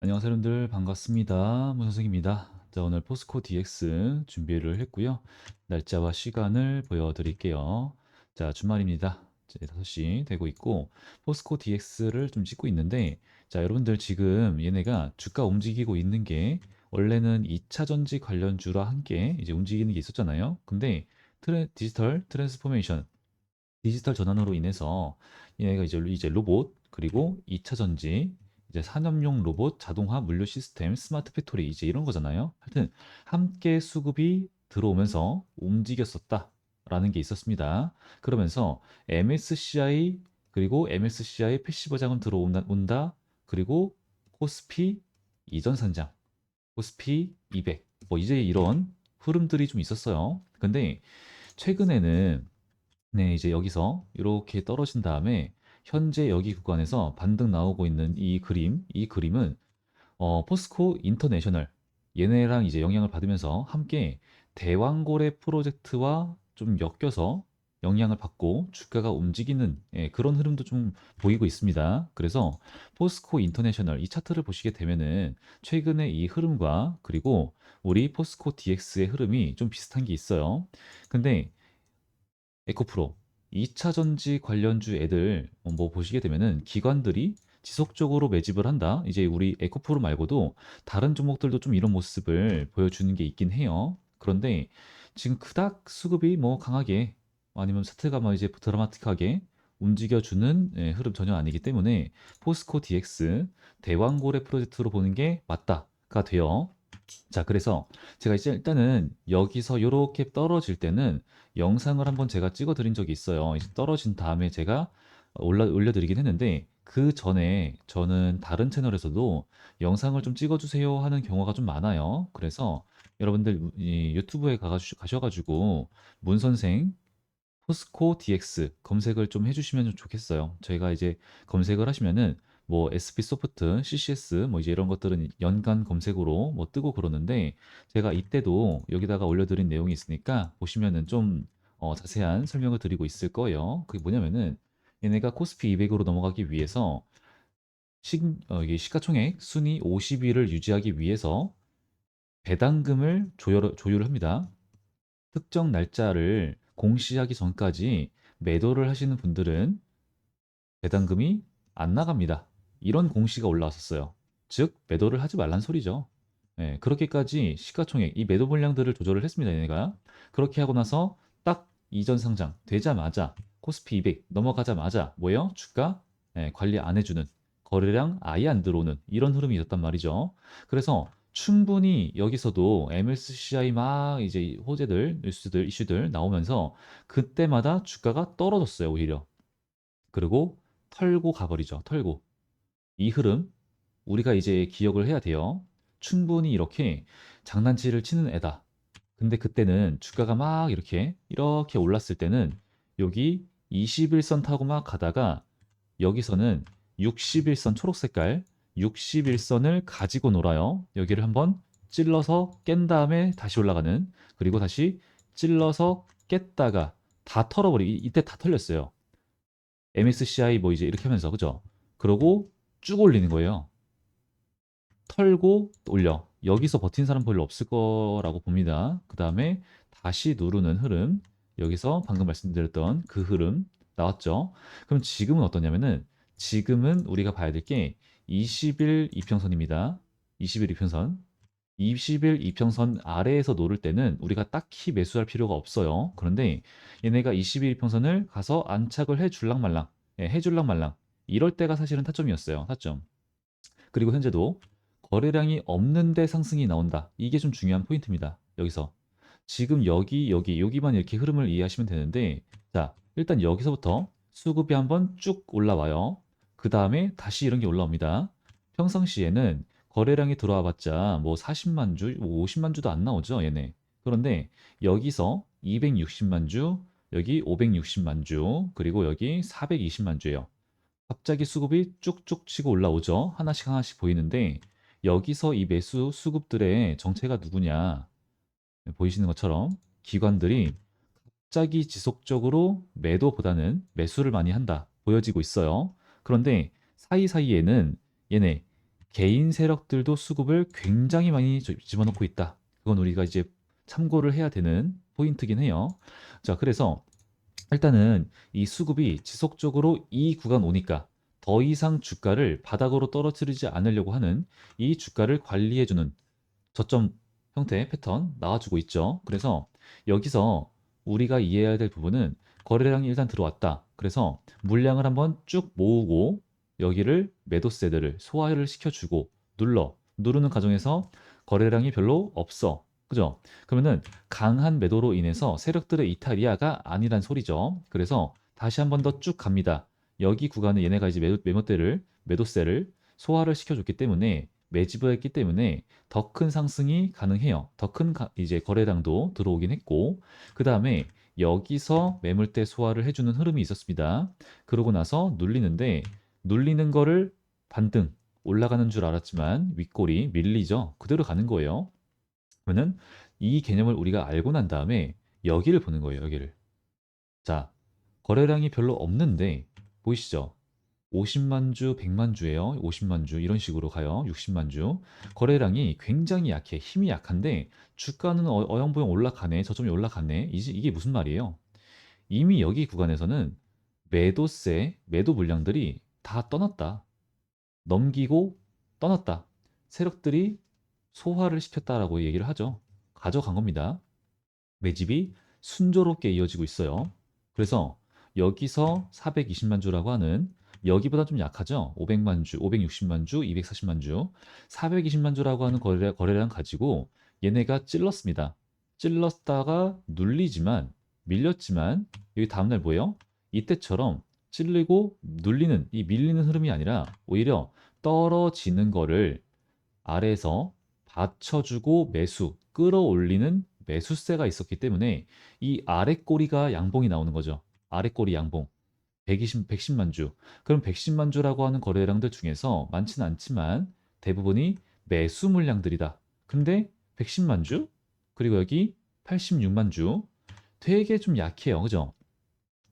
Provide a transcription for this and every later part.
안녕하세요, 여러분들. 반갑습니다. 문선생입니다. 자, 오늘 포스코 DX 준비를 했고요. 날짜와 시간을 보여드릴게요. 자, 주말입니다. 이제 5시 되고 있고, 포스코 DX를 좀 찍고 있는데, 자, 여러분들 지금 얘네가 주가 움직이고 있는 게, 원래는 2차 전지 관련주와 함께 이제 움직이는 게 있었잖아요. 근데 디지털 트랜스포메이션, 디지털 전환으로 인해서 얘가 이제 로봇 그리고 2차 전지 이제 산업용 로봇, 자동화 물류 시스템, 스마트 팩토리 이제 이런 거잖아요. 하여튼 함께 수급이 들어오면서 움직였었다라는 게 있었습니다. 그러면서 MSCI 그리고 MSCI 패시브 자금 들어온다. 그리고 코스피 이전 산장, 코스피 200. 뭐 이제 이런 흐름들이 좀 있었어요. 근데 최근에는 네, 이제 여기서 이렇게 떨어진 다음에 현재 여기 구간에서 반등 나오고 있는 이 그림은 포스코 인터내셔널 얘네랑 이제 영향을 받으면서 함께 대왕고래 프로젝트와 좀 엮여서 영향을 받고 주가가 움직이는 그런 흐름도 좀 보이고 있습니다. 그래서 포스코 인터내셔널 이 차트를 보시게 되면은 최근에 이 흐름과 그리고 우리 포스코 DX의 흐름이 좀 비슷한 게 있어요. 근데 에코프로 2차 전지 관련주 애들 뭐 보시게 되면은 기관들이 지속적으로 매집을 한다. 이제 우리 에코프로 말고도 다른 종목들도 좀 이런 모습을 보여주는 게 있긴 해요. 그런데 지금 그닥 수급이 뭐 강하게 아니면 차트가 뭐 이제 드라마틱하게 움직여주는 흐름 전혀 아니기 때문에 포스코 DX 대왕고래 프로젝트로 보는 게 맞다가 돼요. 자, 그래서 제가 이제 일단은 여기서 이렇게 떨어질 때는 영상을 한번 제가 찍어 드린 적이 있어요. 이제 떨어진 다음에 제가 올려드리긴 했는데 그 전에 저는 다른 채널에서도 영상을 좀 찍어 주세요 하는 경우가 좀 많아요. 그래서 여러분들 이 유튜브에 가셔가지고 문선생 포스코 DX 검색을 좀 해주시면 좀 좋겠어요. 저희가 이제 검색을 하시면은 뭐 SP 소프트, CCS 뭐 이제 이런 것들은 연간 검색으로 뭐 뜨고 그러는데 제가 이때도 여기다가 올려드린 내용이 있으니까 보시면은 좀 자세한 설명을 드리고 있을 거예요. 그게 뭐냐면은 얘네가 코스피 200으로 넘어가기 위해서 이게 시가총액 순위 50위를 유지하기 위해서 배당금을 조율을 합니다. 특정 날짜를 공시하기 전까지 매도를 하시는 분들은 배당금이 안 나갑니다. 이런 공시가 올라왔었어요. 즉, 매도를 하지 말란 소리죠. 예, 그렇게까지 시가총액, 이 매도 물량들을 조절을 했습니다. 얘네가. 그렇게 하고 나서 딱 이전 상장 되자마자 코스피 200 넘어가자마자 뭐예요? 주가 관리 안 해주는 거래량 아예 안 들어오는 이런 흐름이 있었단 말이죠. 그래서 충분히 여기서도 MSCI 막 이제 호재들, 뉴스들, 이슈들 나오면서 그때마다 주가가 떨어졌어요, 오히려. 그리고 털고 가버리죠. 털고. 이 흐름 우리가 이제 기억을 해야 돼요. 충분히 이렇게 장난치를 치는 애다. 근데 그때는 주가가 막 이렇게 올랐을 때는 여기 21선 타고 막 가다가 여기서는 61선 초록 색깔 61선을 가지고 놀아요. 여기를 한번 찔러서 깬 다음에 다시 올라가는 그리고 다시 찔러서 깼다가 다 이때 다 털렸어요. MSCI 뭐 이제 이렇게 하면서 그죠? 그러고 쭉 올리는 거예요. 털고 올려. 여기서 버틴 사람 별로 없을 거라고 봅니다. 그 다음에 다시 누르는 흐름. 여기서 방금 말씀드렸던 그 흐름 나왔죠. 그럼 지금은 어떠냐면은 지금은 우리가 봐야 될 게 20일 이평선입니다. 20일 이평선. 20일 이평선 아래에서 노를 때는 우리가 딱히 매수할 필요가 없어요. 그런데 얘네가 20일 이평선을 가서 안착을 해줄랑 말랑, 해줄랑 말랑. 이럴 때가 사실은 타점이었어요. 타점. 그리고 현재도 거래량이 없는데 상승이 나온다. 이게 좀 중요한 포인트입니다. 여기서. 지금 여기만 이렇게 흐름을 이해하시면 되는데, 자, 일단 여기서부터 수급이 한번 쭉 올라와요. 그 다음에 다시 이런 게 올라옵니다. 평상시에는 거래량이 들어와 봤자 뭐 40만 주, 뭐 50만 주도 안 나오죠, 얘네. 그런데 여기서 260만 주, 여기 560만 주, 그리고 여기 420만 주예요. 갑자기 수급이 쭉쭉 치고 올라오죠. 하나씩 하나씩 보이는데 여기서 이 매수 수급들의 정체가 누구냐? 보이시는 것처럼 기관들이 갑자기 지속적으로 매도보다는 매수를 많이 한다. 보여지고 있어요. 그런데 사이사이에는 얘네 개인 세력들도 수급을 굉장히 많이 집어넣고 있다. 그건 우리가 이제 참고를 해야 되는 포인트긴 해요. 자, 그래서 일단은 이 수급이 지속적으로 이 구간 오니까 더 이상 주가를 바닥으로 떨어뜨리지 않으려고 하는 이 주가를 관리해주는 저점 형태의 패턴 나와주고 있죠. 그래서 여기서 우리가 이해해야 될 부분은 거래량이 일단 들어왔다. 그래서 물량을 한번 쭉 모으고 여기를 매도세들을 소화를 시켜주고 누르는 과정에서 거래량이 별로 없어. 그죠? 그러면은 강한 매도로 인해서 세력들의 이탈이야가 아니란 소리죠. 그래서 다시 한번 더 쭉 갑니다. 여기 구간에 얘네가 이제 매도세를 소화를 시켜줬기 때문에 매집을 했기 때문에 더 큰 상승이 가능해요. 더 큰 이제 거래량도 들어오긴 했고, 그 다음에 여기서 매물대 소화를 해주는 흐름이 있었습니다. 그러고 나서 눌리는 거를 반등 올라가는 줄 알았지만 윗골이 밀리죠. 그대로 가는 거예요. 그러면은 이 개념을 우리가 알고 난 다음에 여기를 보는 거예요. 여기를. 자, 거래량이 별로 없는데 보이시죠? 50만 주, 100만 주예요. 50만 주 이런 식으로 가요. 60만 주. 거래량이 굉장히 약해. 힘이 약한데 주가는 어영부영 올라가네. 저점이 올라가네. 이게 무슨 말이에요? 이미 여기 구간에서는 매도 물량들이 다 떠났다. 넘기고 떠났다. 세력들이 소화를 시켰다라고 얘기를 하죠. 가져간 겁니다. 매집이 순조롭게 이어지고 있어요. 그래서 여기서 420만 주라고 하는 여기보다 좀 약하죠. 500만 주, 560만 주, 240만 주, 420만 주라고 하는 거래량 가지고 얘네가 찔렀습니다. 찔렀다가 밀렸지만 여기 다음날 뭐예요? 이때처럼 찔리고 이 밀리는 흐름이 아니라 오히려 떨어지는 거를 아래에서 받쳐주고 끌어올리는 매수세가 있었기 때문에 이 아래 꼬리가 양봉이 나오는 거죠. 아래 꼬리 양봉. 110만 주. 그럼 110만 주라고 하는 거래량들 중에서 많지는 않지만 대부분이 매수 물량들이다. 근데 110만 주? 그리고 여기 86만 주. 되게 좀 약해요. 그죠?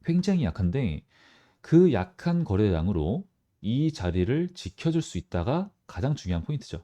굉장히 약한데 그 약한 거래량으로 이 자리를 지켜줄 수 있다가 가장 중요한 포인트죠.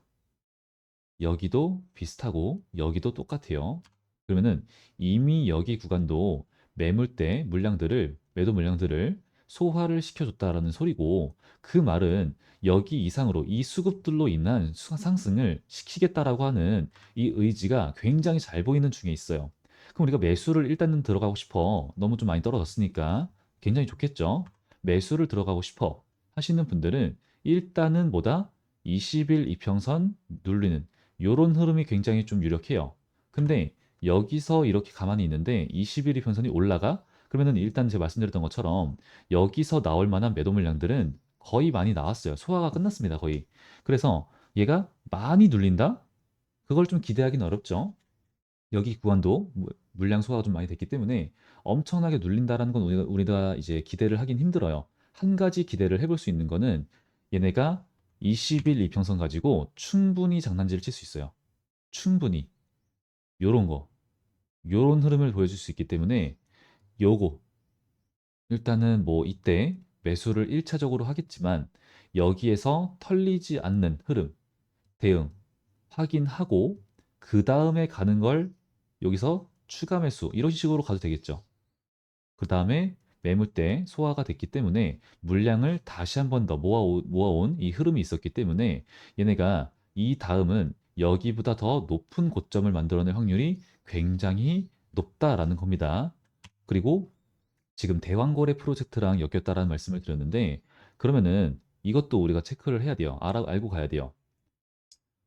여기도 비슷하고 여기도 똑같아요. 그러면은 이미 여기 구간도 매도 물량들을 소화를 시켜줬다라는 소리고 그 말은 여기 이상으로 이 수급들로 인한 상승을 시키겠다라고 하는 이 의지가 굉장히 잘 보이는 중에 있어요. 그럼 우리가 매수를 일단은 들어가고 싶어. 너무 좀 많이 떨어졌으니까 굉장히 좋겠죠. 매수를 들어가고 싶어 하시는 분들은 일단은 20일 이평선 눌리는 요런 흐름이 굉장히 좀 유력해요. 근데 여기서 이렇게 가만히 있는데 21이 편선이 올라가? 그러면은 일단 제가 말씀드렸던 것처럼 여기서 나올 만한 매도 물량들은 거의 많이 나왔어요. 소화가 끝났습니다. 거의. 그래서 얘가 많이 눌린다? 그걸 좀 기대하기는 어렵죠. 여기 구간도 물량 소화가 좀 많이 됐기 때문에 엄청나게 눌린다라는 건 우리가 이제 기대를 하긴 힘들어요. 한 가지 기대를 해볼 수 있는 거는 얘네가 20일 이평선 가지고 충분히 장난질을 칠 수 있어요. 충분히. 요런 거. 요런 흐름을 보여줄 수 있기 때문에 요거 일단은 뭐 이때 매수를 1차적으로 하겠지만 여기에서 털리지 않는 흐름, 대응 확인하고 그 다음에 가는 걸 여기서 추가 매수 이런 식으로 가도 되겠죠. 그 다음에 매물대 소화가 됐기 때문에 물량을 다시 한번 더 모아온 이 흐름이 있었기 때문에 얘네가 이 다음은 여기보다 더 높은 고점을 만들어낼 확률이 굉장히 높다라는 겁니다. 그리고 지금 대왕거래 프로젝트랑 엮였다라는 말씀을 드렸는데 그러면은 이것도 우리가 체크를 해야 돼요. 알고 가야 돼요.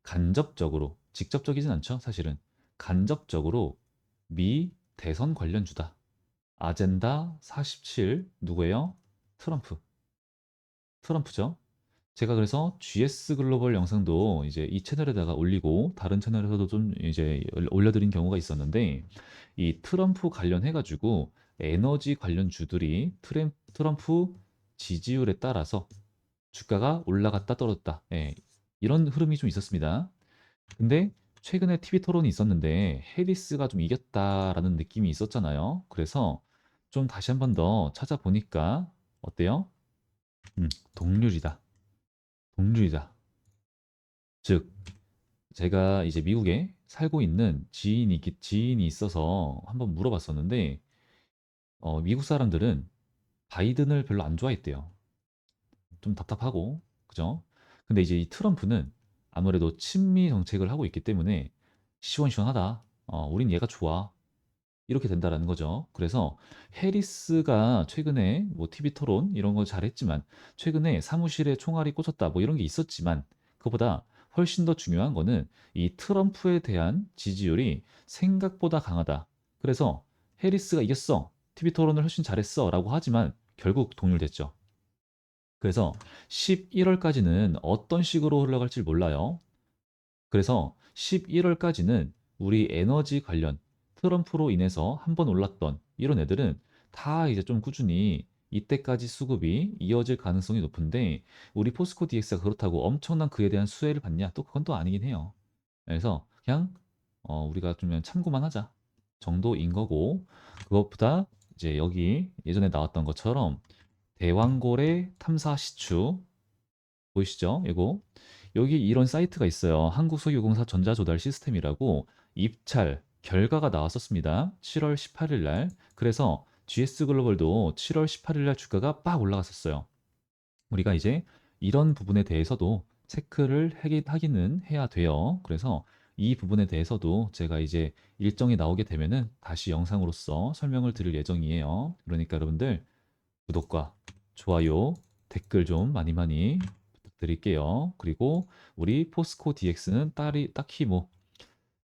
간접적으로, 직접적이진 않죠, 사실은. 간접적으로 미 대선 관련주다. 아젠다 47 누구예요? 트럼프. 트럼프죠. 제가 그래서 GS 글로벌 영상도 이제 이 채널에다가 올리고 다른 채널에서도 좀 이제 올려드린 경우가 있었는데 이 트럼프 관련해 가지고 에너지 관련 주들이 트럼프 지지율에 따라서 주가가 올라갔다 떨어졌다. 예, 이런 흐름이 좀 있었습니다. 근데 최근에 TV 토론이 있었는데 해리스가 좀 이겼다라는 느낌이 있었잖아요. 그래서 좀 다시 한번 더 찾아보니까 어때요? 동률이다. 동률이다. 즉, 제가 이제 미국에 살고 있는 지인이 있어서 한번 물어봤었는데, 미국 사람들은 바이든을 별로 안 좋아했대요. 좀 답답하고, 그죠? 근데 이제 이 트럼프는 아무래도 친미 정책을 하고 있기 때문에 시원시원하다. 우린 얘가 좋아. 이렇게 된다라는 거죠. 그래서 해리스가 최근에 뭐 TV 토론 이런 거 잘했지만 최근에 사무실에 총알이 꽂혔다 뭐 이런 게 있었지만 그보다 훨씬 더 중요한 거는 이 트럼프에 대한 지지율이 생각보다 강하다. 그래서 해리스가 이겼어. TV 토론을 훨씬 잘했어. 라고 하지만 결국 동률됐죠. 그래서 11월까지는 어떤 식으로 흘러갈지 몰라요. 그래서 11월까지는 우리 에너지 관련 트럼프로 인해서 한번 올랐던 이런 애들은 다 이제 좀 꾸준히 이때까지 수급이 이어질 가능성이 높은데 우리 포스코 DX가 그렇다고 엄청난 그에 대한 수혜를 받냐? 또 그건 또 아니긴 해요. 그래서 그냥 우리가 좀 그냥 참고만 하자 정도인 거고 그것보다 이제 여기 예전에 나왔던 것처럼 대왕고래 탐사 시추 보이시죠? 이거 여기 이런 사이트가 있어요. 한국석유공사 전자조달 시스템이라고 입찰 결과가 나왔었습니다. 7월 18일 날. 그래서 GS 글로벌도 7월 18일 날 주가가 빡 올라갔었어요. 우리가 이제 이런 부분에 대해서도 체크를 하기는 해야 돼요. 그래서 이 부분에 대해서도 제가 이제 일정이 나오게 되면은 다시 영상으로서 설명을 드릴 예정이에요. 그러니까 여러분들 구독과 좋아요, 댓글 좀 많이 많이 부탁드릴게요. 그리고 우리 포스코 DX는 딱히 뭐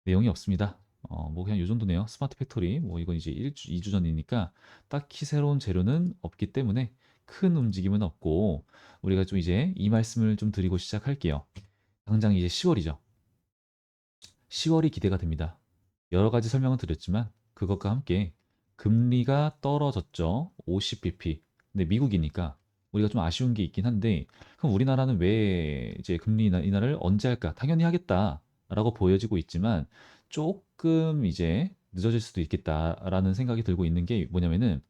내용이 없습니다. 뭐 그냥 요 정도네요. 스마트 팩토리 뭐 이건 이제 2주 전이니까 딱히 새로운 재료는 없기 때문에 큰 움직임은 없고 우리가 좀 이제 이 말씀을 좀 드리고 시작할게요. 당장 이제 10월이죠. 10월이 기대가 됩니다. 여러 가지 설명을 드렸지만 그것과 함께 금리가 떨어졌죠. 50bp. 근데 미국이니까 우리가 좀 아쉬운 게 있긴 한데 그럼 우리나라는 왜 이제 금리 인하를 언제 할까? 당연히 하겠다라고 보여지고 있지만 조금 이제 늦어질 수도 있겠다라는 생각이 들고 있는 게 뭐냐면은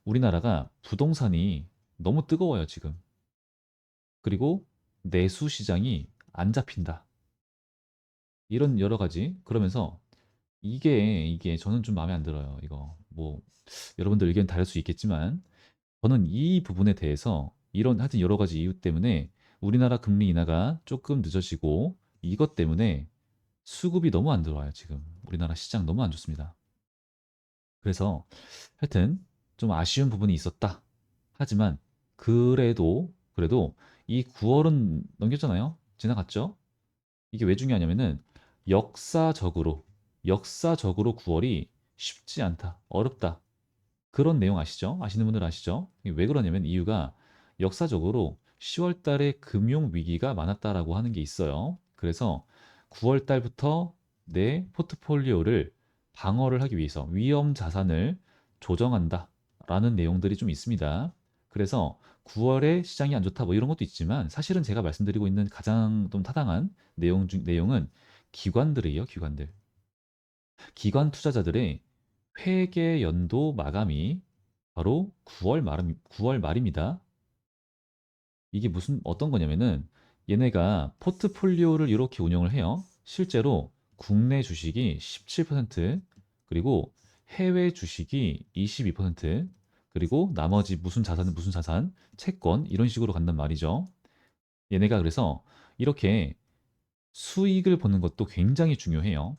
우리나라가 부동산이 너무 뜨거워요, 지금. 그리고 내수 시장이 안 잡힌다. 이런 여러 가지. 그러면서 이게 저는 좀 마음에 안 들어요. 이거 뭐 여러분들 의견 다를 수 있겠지만 저는 이 부분에 대해서 이런 하여튼 여러 가지 이유 때문에 우리나라 금리 인하가 조금 늦어지고 이것 때문에 수급이 너무 안 들어와요, 지금. 우리나라 시장 너무 안 좋습니다. 그래서 하여튼 좀 아쉬운 부분이 있었다. 하지만 그래도 이 9월은 넘겼잖아요. 지나갔죠? 이게 왜 중요하냐면은 역사적으로 역사적으로 9월이 쉽지 않다. 어렵다. 그런 내용 아시죠? 아시는 분들 아시죠? 이게 왜 그러냐면 이유가 역사적으로 10월 달에 금융 위기가 많았다라고 하는 게 있어요. 그래서 9월 달부터 내 포트폴리오를 방어를 하기 위해서 위험 자산을 조정한다라는 내용들이 좀 있습니다. 그래서 9월에 시장이 안 좋다 뭐 이런 것도 있지만 사실은 제가 말씀드리고 있는 가장 좀 타당한 내용은 기관들이에요, 기관들. 기관 투자자들의 회계 연도 마감이 바로 9월 말입니다. 이게 무슨 어떤 거냐면은 얘네가 포트폴리오를 이렇게 운영을 해요. 실제로 국내 주식이 17% 그리고 해외 주식이 22% 그리고 나머지 무슨 자산, 채권 이런 식으로 간단 말이죠. 얘네가 그래서 이렇게 수익을 보는 것도 굉장히 중요해요.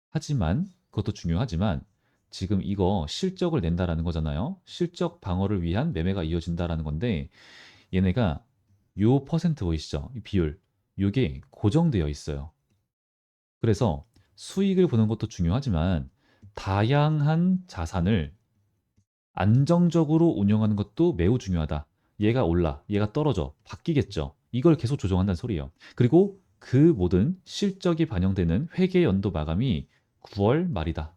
하지만 그것도 중요하지만 지금 이거 실적을 낸다라는 거잖아요. 실적 방어를 위한 매매가 이어진다라는 건데 얘네가 요 퍼센트 보이시죠? 이 비율. 요게 고정되어 있어요. 그래서 수익을 보는 것도 중요하지만 다양한 자산을 안정적으로 운영하는 것도 매우 중요하다. 얘가 올라, 얘가 떨어져, 바뀌겠죠. 이걸 계속 조정한다는 소리예요. 그리고 그 모든 실적이 반영되는 회계 연도 마감이 9월 말이다.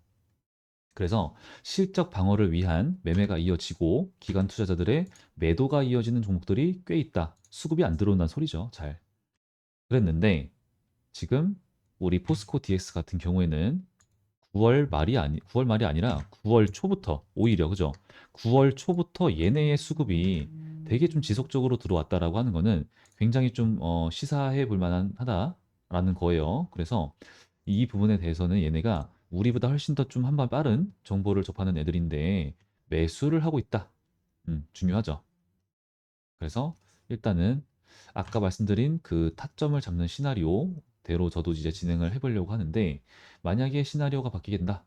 그래서 실적 방어를 위한 매매가 이어지고 기관 투자자들의 매도가 이어지는 종목들이 꽤 있다. 수급이 안 들어온다는 소리죠. 잘. 그랬는데 지금 우리 포스코 DX 같은 경우에는 9월 말이 아니라 9월 초부터 오히려 그죠? 9월 초부터 얘네의 수급이 되게 좀 지속적으로 들어왔다라고 하는 거는 굉장히 좀 시사해 볼 만한 하다. 라는 거예요. 그래서 이 부분에 대해서는 얘네가 우리보다 훨씬 더 좀 한 발 빠른 정보를 접하는 애들인데 매수를 하고 있다. 중요하죠. 그래서 일단은 아까 말씀드린 그 타점을 잡는 시나리오대로 저도 이제 진행을 해보려고 하는데 만약에 시나리오가 바뀌게 된다.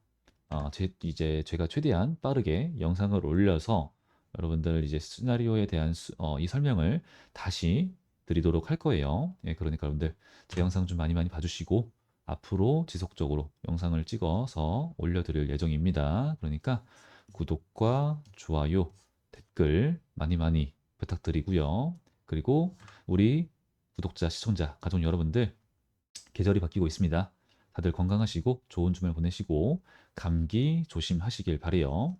이제 제가 최대한 빠르게 영상을 올려서 여러분들 이제 시나리오에 대한 이 설명을 다시 드리도록 할 거예요. 예, 그러니까 여러분들 제 영상 좀 많이 많이 봐주시고 앞으로 지속적으로 영상을 찍어서 올려드릴 예정입니다. 그러니까 구독과 좋아요, 댓글 많이 많이 부탁드리고요. 그리고 우리 구독자, 시청자, 가족 여러분들 계절이 바뀌고 있습니다. 다들 건강하시고 좋은 주말 보내시고 감기 조심하시길 바래요.